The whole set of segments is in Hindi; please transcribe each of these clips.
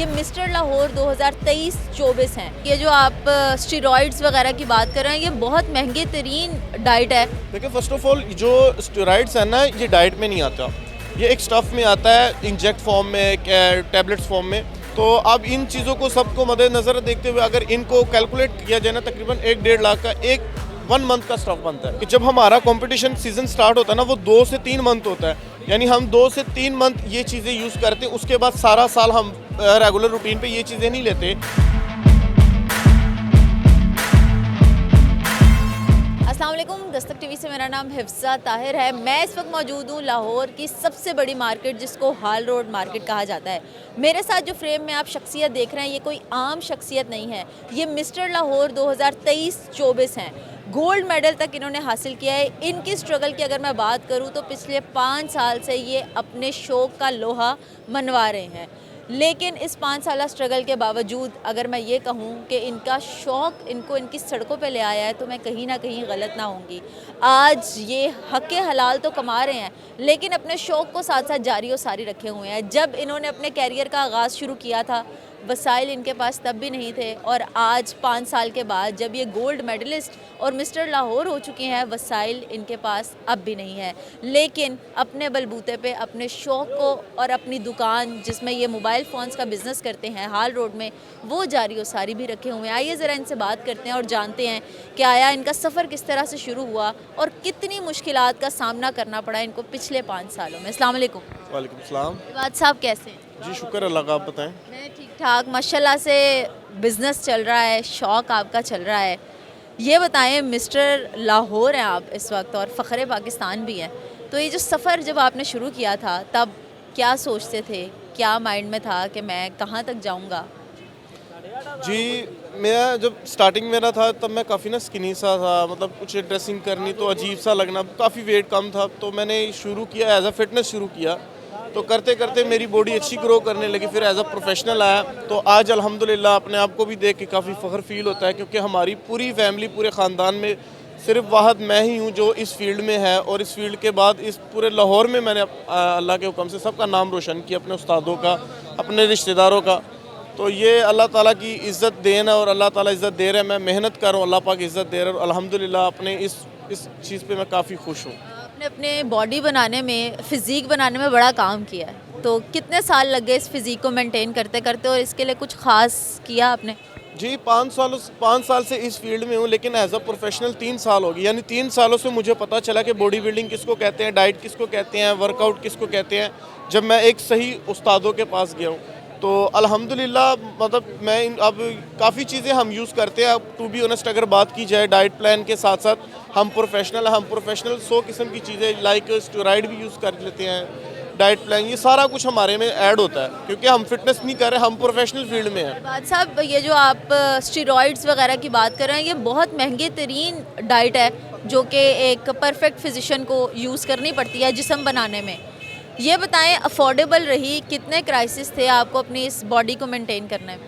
ये मिस्टर लाहौर 2023-24 हैं। ये जो आप स्टेरॉइड्स वगैरह की बात कर रहे हैं, ये बहुत महंगे तरीन डाइट है। देखिए, फर्स्ट ऑफ ऑल जो स्टेरॉइड्स है ना, ये डाइट में नहीं आता, ये एक स्टफ़ में आता है, इंजेक्ट फॉर्म में, टैबलेट्स फॉर्म में। तो अब इन चीज़ों को सबको मद्देनज़र देखते हुए अगर इनको कैलकुलेट किया जाए ना, तकरीबन 1-1.5 लाख का एक 1 मंथ का स्टफ़ बनता है। कि जब हमारा कंपटीशन सीज़न स्टार्ट होता है ना, वो 2 से 3 मंथ होता है, यानी हम 2 से 3 मंथ ये चीज़ें यूज़ करते हैं। उसके बाद सारा साल हम रेगुलर रूटीन पे ये चीज़ें नहीं लेते। अस्सलाम वालेकुम, दस्तक टीवी से मेरा नाम हिफ्ज़ा ताहिर है। मैं इस वक्त मौजूद हूँ लाहौर की सबसे बड़ी मार्केट, जिसको हाल रोड मार्केट कहा जाता है। मेरे साथ जो फ्रेम में आप शख्सियत देख रहे हैं, ये कोई आम शख्सियत नहीं है। ये मिस्टर लाहौर 2023-24 हैं। गोल्ड मेडल तक इन्होंने हासिल किया है। इनकी स्ट्रगल की अगर मैं बात करूँ तो पिछले 5 साल से ये अपने शौक़ का लोहा मनवा रहे हैं। लेकिन इस 5 साल स्ट्रगल के बावजूद अगर मैं ये कहूँ कि इनका शौक़ इनको इनकी सड़कों पे ले आया है, तो मैं कहीं ना कहीं गलत ना होंगी। आज ये हक़ हलाल तो कमा रहे हैं, लेकिन अपने शौक़ को साथ साथ जारी और सारी रखे हुए हैं। जब इन्होंने अपने कैरियर का आगाज़ शुरू किया था, वसाइल इनके पास तब भी नहीं थे, और आज 5 साल के बाद जब ये गोल्ड मेडलिस्ट और मिस्टर लाहौर हो चुके हैं, वसाइल इनके पास अब भी नहीं है। लेकिन अपने बलबूते पे अपने शौक़ को और अपनी दुकान, जिसमें ये मोबाइल फ़ोन्स का बिज़नेस करते हैं हाल रोड में, वो जारी और सारी भी रखे हुए हैं। आइए ज़रा इनसे बात करते हैं और जानते हैं कि आया इनका सफ़र किस तरह से शुरू हुआ और कितनी मुश्किलात का सामना करना पड़ा इनको पिछले 5 सालों में। अस्सलाम वालेकुम। वालेकुम सलाम। बात साहब कैसे हैं? जी शुक्र अल्लाह का, आप बताएं। मैं ठीक ठाक, माशाल्लाह से बिज़नेस चल रहा है, शौक़ आपका चल रहा है। ये बताएं, मिस्टर लाहौर हैं आप इस वक्त और फ़ख्र पाकिस्तान भी हैं, तो ये जो सफ़र जब आपने शुरू किया था, तब क्या सोचते थे, क्या माइंड में था कि मैं कहाँ तक जाऊँगा? जी, मैं जब स्टार्टिंग मेरा था तब मैं काफ़ी ना स्किनी सा था, मतलब कुछ ड्रेसिंग करनी तो अजीब सा लगना, काफ़ी वेट कम था। तो मैंने शुरू किया, एज अ फिटनेस शुरू किया। तो करते करते मेरी बॉडी अच्छी ग्रो करने लगी, फिर एज अ प्रोफेशनल आया। तो आज अल्हम्दुलिल्लाह अपने आप को भी देख के काफ़ी फ़ख्र फील होता है, क्योंकि हमारी पूरी फैमिली, पूरे ख़ानदान में सिर्फ वाहद मैं ही हूँ जो इस फील्ड में है। और इस फील्ड के बाद इस पूरे लाहौर में मैंने अल्लाह के हुक्म से सबका नाम रोशन किया, अपने उस्तादों का, अपने रिश्तेदारों का। तो ये अल्लाह ताला की इज़्ज़त देन है और अल्लाह ताला इज़्ज़त दे रहे हैं। मैं मेहनत कर रहा हूँ, अल्लाह पाक इज़्ज़त दे रहा है और अल्हम्दुलिल्लाह अपने इस चीज़ पे मैं काफ़ी खुश हूँ। आपने अपने बॉडी बनाने में, फ़िज़ीक बनाने में बड़ा काम किया है, तो कितने साल लग गए इस फ़िज़ीक को मेंटेन करते करते, और इसके लिए कुछ ख़ास किया आपने? जी, 5 साल से इस फील्ड में हूँ, लेकिन एज अ प्रोफेशनल 3 साल हो गए। यानी 3 सालों से मुझे पता चला कि बॉडी बिल्डिंग किसको कहते हैं, डाइट किसको कहते हैं, वर्कआउट किसको कहते हैं, जब मैं एक सही उस्तादों के पास गया हूँ। तो अल्हम्दुलिल्लाह, मतलब मैं अब काफ़ी चीज़ें हम यूज़ करते हैं। अब टू बी ऑनेस्ट अगर बात की जाए डाइट प्लान के साथ साथ, हम प्रोफेशनल 100 किस्म की चीज़ें लाइक स्टेरॉइड भी यूज़ कर लेते हैं, डाइट प्लान, ये सारा कुछ हमारे में ऐड होता है, क्योंकि हम फिटनेस नहीं कर रहे, हम प्रोफेशनल फील्ड में हैं। बात साहब, ये जो आप स्टेरॉइड्स वगैरह की बात कर रहे हैं, ये बहुत महंगे तरीन डाइट है, जो कि एक परफेक्ट फिजिशियन को यूज़ करनी पड़ती है जिस्म बनाने में। ये बताएं, अफोर्डेबल रही? कितने क्राइसिस थे आपको अपनी इस बॉडी को मेंटेन करने में?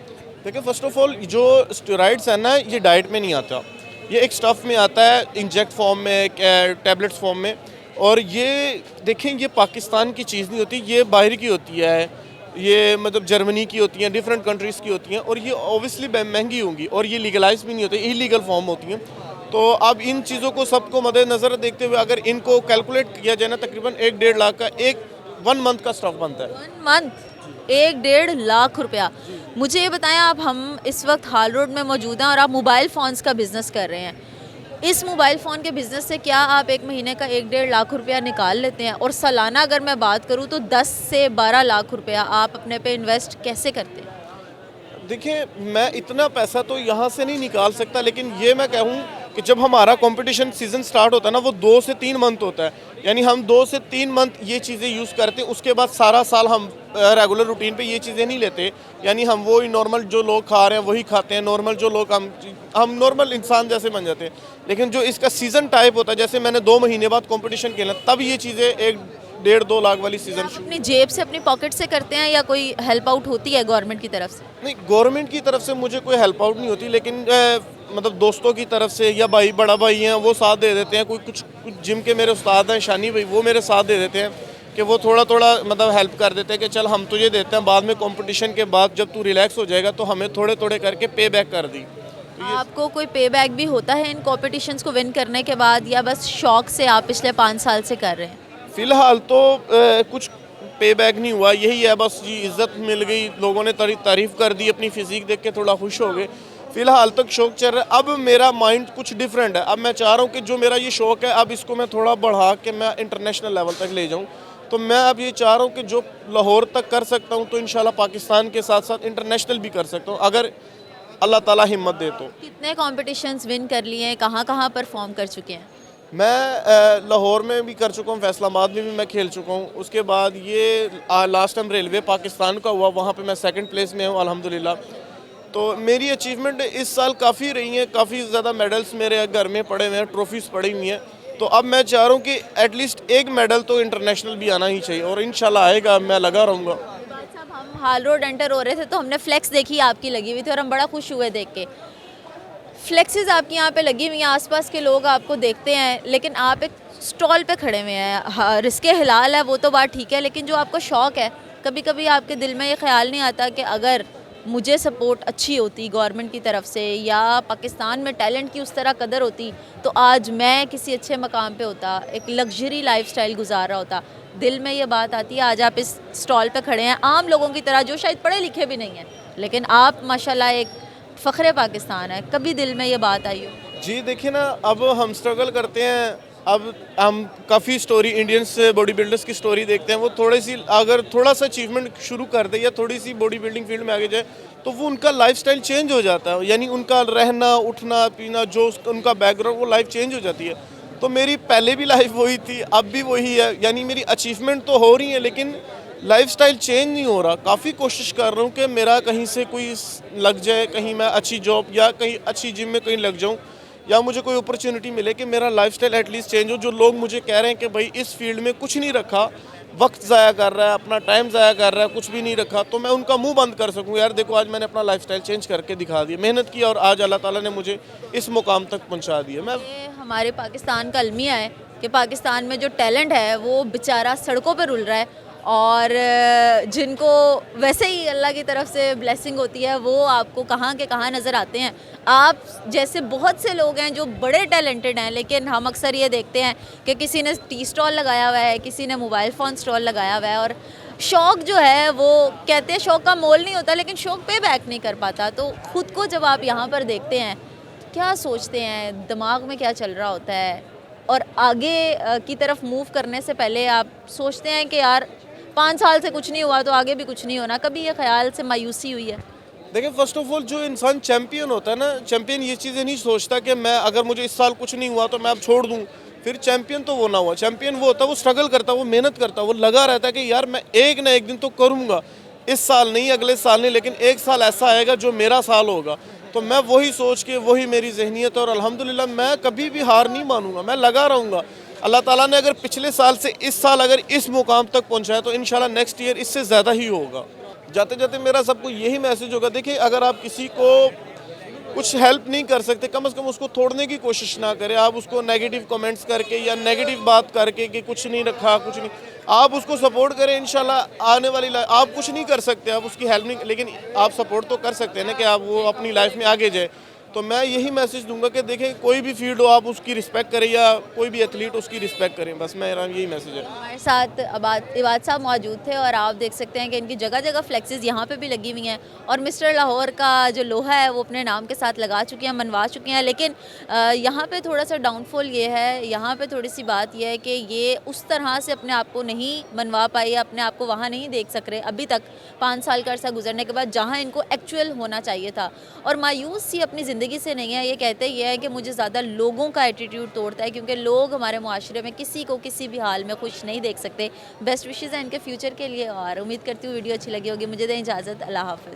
देखिए, फर्स्ट ऑफ ऑल जो स्टेरॉइड्स है ना, ये डाइट में नहीं आता, ये एक स्टफ़ में आता है, इंजेक्ट फॉर्म में, टैबलेट्स फॉर्म में। और ये देखें, ये पाकिस्तान की चीज़ नहीं होती, ये बाहर की होती है, ये मतलब जर्मनी की होती हैं, डिफरेंट कंट्रीज़ की होती हैं, और ये ओबियसली महंगी होंगी और ये लीगलाइज भी नहीं होती, इलीगल फॉर्म होती हैं। तो अब इन चीज़ों को सबको मद्देनज़र देखते हुए अगर इनको कैलकुलेट किया जाए ना, तकरीबन 1-1.5 लाख का एक 1 मंथ का स्टफ़ बनता है। 1 मंथ 1-1.5 लाख रुपया। मुझे ये बताएं, आप हम इस वक्त हाल रोड में मौजूद हैं और आप मोबाइल फ़ोन्स का बिज़नेस कर रहे हैं। इस मोबाइल फ़ोन के बिज़नेस से क्या आप एक महीने का 1-1.5 लाख रुपया निकाल लेते हैं? और सालाना अगर मैं बात करूँ तो 10 से 12 लाख रुपया आप अपने पे इन्वेस्ट कैसे करते हैं? देखिए, मैं इतना पैसा तो यहाँ से नहीं निकाल सकता, लेकिन ये मैं कहूँ कि जब हमारा कंपटीशन सीज़न स्टार्ट होता है ना, वो 2 से 3 मंथ होता है, यानी हम 2 से 3 मंथ ये चीज़ें यूज़ करते हैं। उसके बाद सारा साल हम रेगुलर रूटीन पे ये चीज़ें नहीं लेते, यानी हम वही नॉर्मल जो लोग खा रहे हैं वही खाते हैं, नॉर्मल जो लोग हम नॉर्मल इंसान जैसे बन जाते हैं। लेकिन जो इसका सीज़न टाइप होता है, जैसे मैंने 2 महीने बाद कंपटीशन खेला, तब ये चीज़ें 1-1.5-2 लाख वाली सीज़न शुरू। अपनी जेब से, अपनी पॉकेट से करते हैं या कोई हेल्प आउट होती है गवर्नमेंट की तरफ से? नहीं, गवर्नमेंट की तरफ से मुझे कोई हेल्प आउट नहीं होती, लेकिन मतलब दोस्तों की तरफ से या भाई, बड़ा भाई हैं, वो साथ दे देते हैं। कुछ जिम के मेरे उस्ताद हैं, शानी भाई, वो मेरे साथ दे देते हैं। कि वो थोड़ा थोड़ा मतलब हेल्प कर देते हैं कि चल हम तुझे देते हैं, बाद में कंपटीशन के बाद जब तू रिलैक्स हो जाएगा तो हमें थोड़े थोड़े करके पे बैक कर दी। आपको कोई पे बैक भी होता है इन कॉम्पिटिशन्स को विन करने के बाद, या बस शौक से आप पिछले 5 साल से कर रहे हैं? फ़िलहाल तो कुछ पे बैक नहीं हुआ, यही है बस जी, इज़्ज़त मिल गई, लोगों ने तारीफ़ कर दी, अपनी फ़िज़ीक देख के थोड़ा खुश हो गए। फ़िलहाल तक शौक चल रहा है। अब मेरा माइंड कुछ डिफरेंट है, अब मैं चाह रहा हूँ कि जो मेरा ये शौक है अब इसको मैं थोड़ा बढ़ा के मैं इंटरनेशनल लेवल तक ले जाऊँ। तो मैं अब ये चाह रहा हूँ कि जो लाहौर तक कर सकता हूँ तो इंशाल्लाह पाकिस्तान के साथ साथ इंटरनेशनल भी कर सकता हूँ, अगर अल्लाह ताला हिम्मत दे तो। कितने कॉम्पिटिशन्स विन कर लिए हैं, कहाँ कहाँ परफॉर्म कर चुके हैं? मैं लाहौर में भी कर चुका हूँ, फैसलाबाद में भी मैं खेल चुका हूँ। उसके बाद ये लास्ट टाइम रेलवे पाकिस्तान का हुआ, वहाँ पे मैं सेकंड प्लेस में हूँ अल्हम्दुलिल्लाह। तो मेरी अचीवमेंट इस साल काफ़ी रही हैं, काफ़ी ज़्यादा मेडल्स मेरे घर में पड़े हुए हैं, ट्रॉफीज़ पड़ी हुई हैं। तो अब मैं चाह रहा हूँ कि एटलीस्ट एक मेडल तो इंटरनेशनल भी आना ही चाहिए, और इंशाल्लाह आएगा, मैं लगा रहूँगा। साहब, हम हाल रोड एंटर हो रहे थे तो हमने फ्लेक्स देखी आपकी लगी हुई थी और हम बड़ा खुश हुए देख के। फ्लेक्सेस आपकी यहाँ पे लगी हुई हैं, आसपास के लोग आपको देखते हैं, लेकिन आप एक स्टॉल पे खड़े हुए हैं। हाँ, रिस्क हलाल है वो तो बात ठीक है, लेकिन जो आपको शौक़ है, कभी कभी आपके दिल में ये ख्याल नहीं आता कि अगर मुझे सपोर्ट अच्छी होती गवर्नमेंट की तरफ से, या पाकिस्तान में टैलेंट की उस तरह कदर होती, तो आज मैं किसी अच्छे मकाम पे होता, एक लग्जरी लाइफस्टाइल गुजार रहा होता। दिल में ये बात आती है। आज आप इस स्टॉल पे खड़े हैं आम लोगों की तरह, जो शायद पढ़े लिखे भी नहीं हैं, लेकिन आप माशाल्लाह एक फ़ख्र पाकिस्तान है। कभी दिल में ये बात आई हो? जी देखिए ना, अब हम स्ट्रगल करते हैं, अब हम काफ़ी स्टोरी इंडियंस बॉडी बिल्डर्स की स्टोरी देखते हैं, वो थोड़ी सी अगर थोड़ा सा अचीवमेंट शुरू कर दे या थोड़ी सी बॉडी बिल्डिंग फील्ड में आगे जाए तो वो उनका लाइफस्टाइल चेंज हो जाता है, यानी उनका रहना उठना पीना जो उनका बैकग्राउंड, वो लाइफ चेंज हो जाती है। तो मेरी पहले भी लाइफ वही थी, अब भी वही है, यानी मेरी अचीवमेंट तो हो रही है लेकिन लाइफस्टाइल चेंज नहीं हो रहा। काफ़ी कोशिश कर रहा हूँ कि मेरा कहीं से कोई लग जाए, कहीं मैं अच्छी जॉब या कहीं अच्छी जिम में कहीं लग जाऊँ, या मुझे कोई अपॉर्चुनिटी मिले कि मेरा लाइफस्टाइल एटलीस्ट चेंज हो। जो लोग मुझे कह रहे हैं कि भाई इस फील्ड में कुछ नहीं रखा, वक्त ज़ाया कर रहा है, अपना टाइम ज़ाया कर रहा है, कुछ भी नहीं रखा, तो मैं उनका मुंह बंद कर सकूं, यार देखो आज मैंने अपना लाइफस्टाइल चेंज करके दिखा दिया, मेहनत की और आज अल्लाह ताला ने मुझे इस मुकाम तक पहुंचा दिया। मैं ये हमारे पाकिस्तान का अलमिया है कि पाकिस्तान में जो टैलेंट है वो बेचारा सड़कों पर रुल रहा है, और जिनको वैसे ही अल्लाह की तरफ से ब्लेसिंग होती है वो आपको कहाँ के कहाँ नज़र आते हैं। आप जैसे बहुत से लोग हैं जो बड़े टैलेंटेड हैं, लेकिन हम अक्सर ये देखते हैं कि किसी ने टी स्टॉल लगाया हुआ है, किसी ने मोबाइल फ़ोन स्टॉल लगाया हुआ है, और शौक़ जो है वो कहते हैं शौक़ का मोल नहीं होता, लेकिन शौक़ पे बैक नहीं कर पाता। तो ख़ुद को जब आप यहाँ पर देखते हैं, क्या सोचते हैं, दिमाग में क्या चल रहा होता है, और आगे की तरफ मूव करने से पहले आप सोचते हैं कि यार 5 साल से कुछ नहीं हुआ तो आगे भी कुछ नहीं होना, कभी ये ख्याल से मायूसी हुई है? देखिए, फर्स्ट ऑफ ऑल जो इंसान चैम्पियन होता है ना, चैम्पियन ये चीज़ें नहीं सोचता कि मैं अगर मुझे इस साल कुछ नहीं हुआ तो मैं अब छोड़ दूँ। फिर चैम्पियन तो वो ना हुआ, चैम्पियन वो होता है, वो स्ट्रगल करता है, वो मेहनत करता है, वो लगा रहता है कि यार मैं एक ना एक दिन तो करूँगा, इस साल नहीं, अगले साल नहीं, लेकिन एक साल ऐसा आएगा जो मेरा साल होगा। तो मैं वही सोच के, वही मेरी जहनीत है, और अल्हम्दुलिल्लाह मैं कभी भी हार नहीं मानूंगा, मैं लगा रहूँगा। अल्लाह ताला ने अगर पिछले साल से इस साल अगर इस मुकाम तक पहुँचाया तो इंशाल्लाह नेक्स्ट ईयर इससे ज़्यादा ही होगा। जाते जाते मेरा सबको यही मैसेज होगा, देखिए अगर आप किसी को कुछ हेल्प नहीं कर सकते, कम से कम उसको तोड़ने की कोशिश ना करें। आप उसको नेगेटिव कमेंट्स करके या नेगेटिव बात करके कि कुछ नहीं रखा, कुछ नहीं, आप उसको सपोर्ट करें। इंशाल्लाह आने वाली लाइफ, आप कुछ नहीं कर सकते, आप उसकी हेल्प नहीं, लेकिन आप सपोर्ट तो कर सकते हैं ना कि आप वो अपनी लाइफ में आगे जाए। तो मैं यही मैसेज दूंगा कि देखें कोई भी फील्ड हो आप उसकी रिस्पेक्ट करें, या कोई भी एथलीट उसकी रिस्पेक्ट करें, बस मेरा यही मैसेज है। हमारे साथ इबाद साहब मौजूद थे, और आप देख सकते हैं कि इनकी जगह जगह फ्लेक्सेस यहाँ पे भी लगी हुई हैं, और मिस्टर लाहौर का जो लोहा है वो अपने नाम के साथ लगा चुके हैं, मनवा चुके हैं। लेकिन यहाँ पे थोड़ा सा डाउनफॉल ये है, यहाँ पे थोड़ी सी बात ये है कि ये उस तरह से अपने आप को नहीं मनवा पाए, अपने आप को वहाँ नहीं देख सक रहे अभी तक 5 साल का अर्सा गुजरने के बाद, जहाँ इनको एक्चुअल होना चाहिए था। और मायूस ही अपनी ज़िंदगी से नहीं है, ये कहते ये है कि मुझे ज़्यादा लोगों का एटीट्यूड तोड़ता है, क्योंकि लोग हमारे मुआशरे में किसी को किसी भी हाल में खुश नहीं देख सकते। बेस्ट विशेज़ हैं इनके फ्यूचर के लिए, और उम्मीद करती हूँ वीडियो अच्छी लगी होगी। मुझे दें इजाज़त, अल्लाह हाफ़िज़।